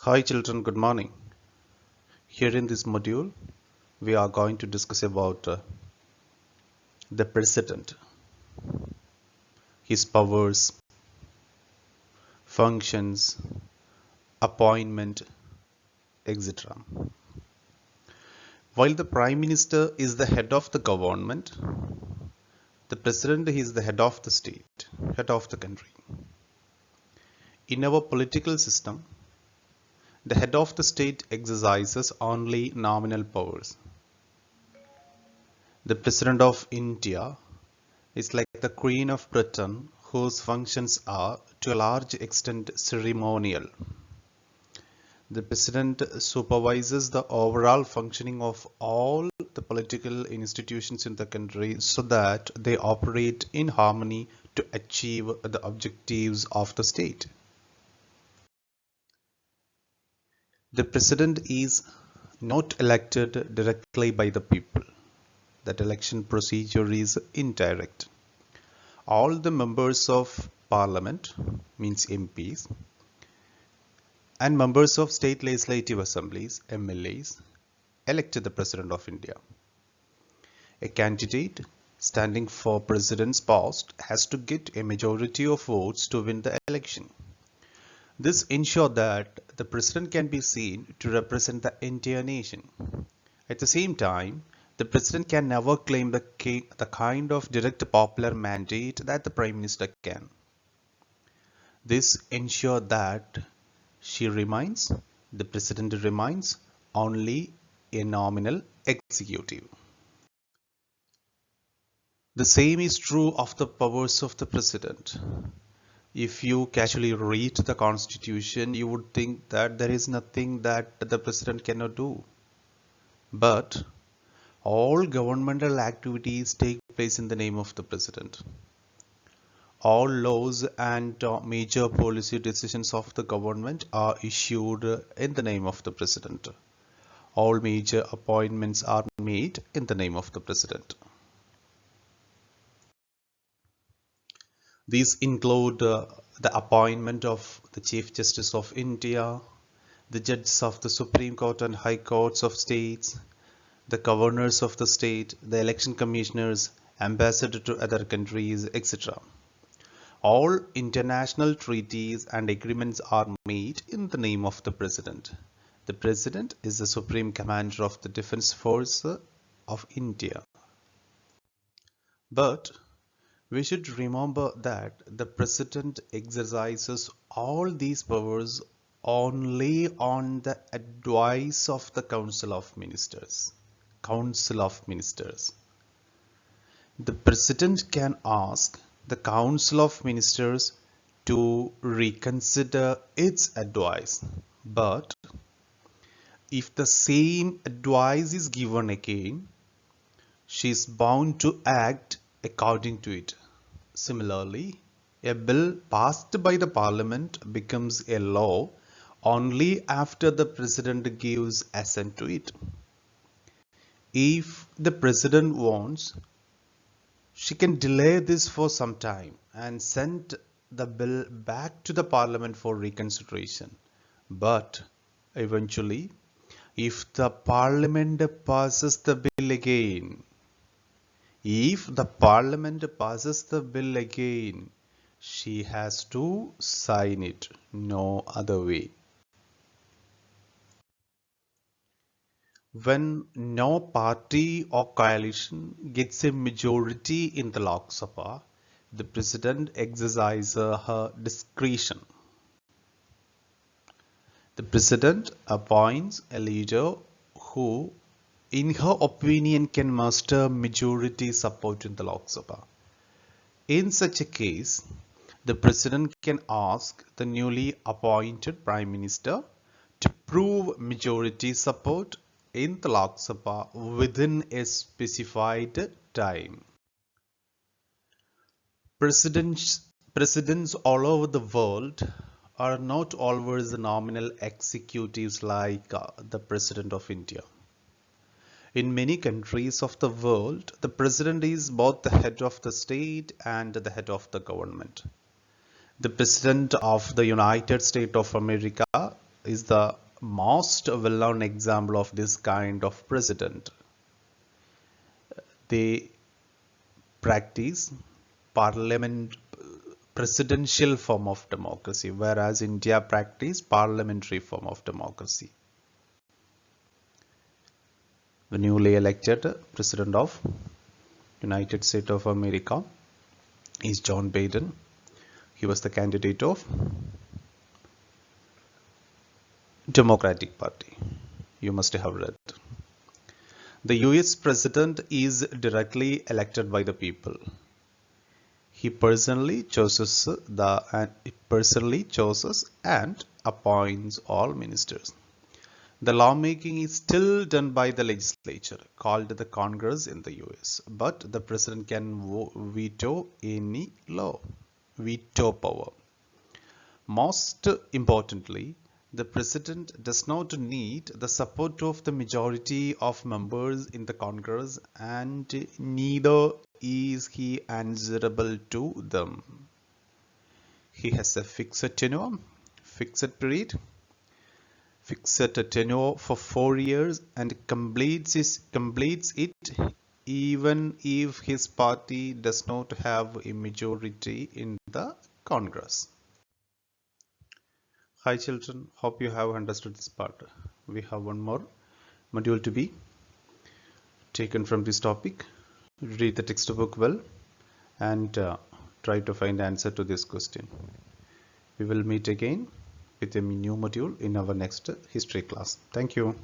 Hi children, good morning. Here in this module, we are going to discuss about the president, his powers, functions, appointment, etc. While the prime minister is the head of the government, the president is the head of the state, head of the country. In our political system, the head of the state exercises only nominal powers. The president of India is like the Queen of Britain, whose functions are to a large extent ceremonial. The President supervises the overall functioning of all the political institutions in the country so that they operate in harmony to achieve the objectives of the state. The President is not elected directly by the people. That election procedure is indirect. All the members of parliament, means MPs, and members of state legislative assemblies, MLAs, elected the President of India. A candidate standing for president's post has to get a majority of votes to win the election. This ensures that the president can be seen to represent the entire nation. At the same time, the president can never claim the kind of direct popular mandate that the prime minister can. This ensures that the president remains only a nominal executive. The same is true of the powers of the president. If you casually read the constitution, you would think that there is nothing that the president cannot do. But all governmental activities take place in the name of the president. All laws and major policy decisions of the government are issued in the name of the president. All major appointments are made in the name of the president. These include the appointment of the Chief Justice of India, the judges of the Supreme Court and High Courts of states, the governors of the state, the election commissioners, ambassadors to other countries, etc. All international treaties and agreements are made in the name of the president. The president is the supreme commander of the defense force of India. But we should remember that the president exercises all these powers only on the advice of the Council of Ministers. Council of Ministers. The president can ask the Council of Ministers to reconsider its advice, but if the same advice is given again, she is bound to act according to it. Similarly, a bill passed by the Parliament becomes a law only after the President gives assent to it. If the President wants, she can delay this for some time and send the bill back to the Parliament for reconsideration. But eventually, if the Parliament passes the bill again, she has to sign it, no other way. When no party or coalition gets a majority in the Lok Sabha, the president exercises her discretion. The president appoints a leader who, in her opinion, can muster majority support in the Lok Sabha. In such a case, the president can ask the newly appointed prime minister to prove majority support in the Lok Sabha within a specified time. Presidents all over the world are not always nominal executives like the President of India. In many countries of the world, the President is both the head of the state and the head of the government. The President of the United States of America is the most well-known example of this kind of president. They practice parliament presidential form of democracy, whereas India practice parliamentary form of democracy. The newly elected president of United States of America is John Biden. He was the candidate of Democratic Party. You must have read. The US president is directly elected by the people. He personally chooses and appoints all ministers. The lawmaking is still done by the legislature, called the Congress in the US, but the president can veto any law. Veto power. Most importantly, the president does not need the support of the majority of members in the Congress, and neither is he answerable to them. He has a fixed tenure, fixed period, fixed tenure for 4 years, and completes it even if his party does not have a majority in the Congress. Hi children, hope you have understood this part. We have one more module to be taken from this topic. Read the textbook well and try to find the answer to this question. We will meet again with a new module in our next history class. Thank you.